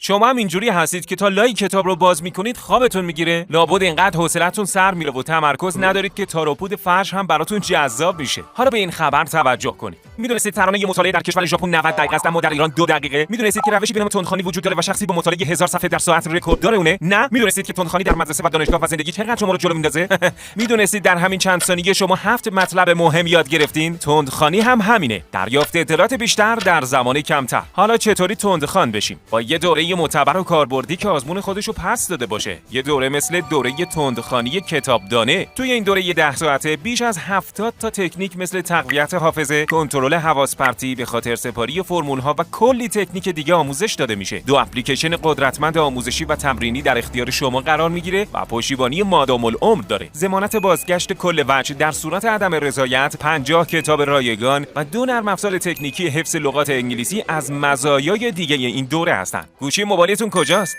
شما هم اینجوری هستید که تا لای کتاب رو باز میکنید خوابتون میگیره؟ لابد اینقدر حوصلتون سر میره و تمرکز ندارید که تار و پود فرش هم براتون جذاب میشه. حالا به این خبر توجه کنید. میدونستید ترانه مطالعه در کشور ژاپن 90 دقیقه است اما در ایران 2 دقیقه؟ میدونستید که روشی به نام تندخوانی وجود داره و شخصی با مطالعه 1000 صفحه در ساعت رکورد داره اونه؟ نه؟ میدونستید که تندخوانی در مدرسه و دانشگاه و زندگی چقدر شما رو جلو میندازه؟ میدونستید در همین چند ثانیه شما 7 مطلب مهم یاد گرفتین؟ تندخوانی هم همینه. دریافت اطلاعات بیشتر در زمان کمتر. حالا چطوری تندخوان بشیم؟ با یه دوره معتبر و کاربردی که آزمون خودشو پس داده باشه. یه دوره مثل دوره تندخوانی کتابدانه. توی این دوره 10 ساعته بیش از 70 تا تکنیک مثل تقویت حافظه، کنترل حواس پرتی، به خاطر سپاری فرمول‌ها و کلی تکنیک دیگه آموزش داده میشه. 2 اپلیکیشن قدرتمند آموزشی و تمرینی در اختیار شما قرار میگیره و پشتیبانی مادام العمر داره. ضمانت بازگشت کل وجه در صورت عدم رضایت، 50 کتاب رایگان و 2 نرم افزار تکنیکی حفظ لغات انگلیسی از مزایای دیگه این دوره هستن. گوشی موبایلتون کجاست؟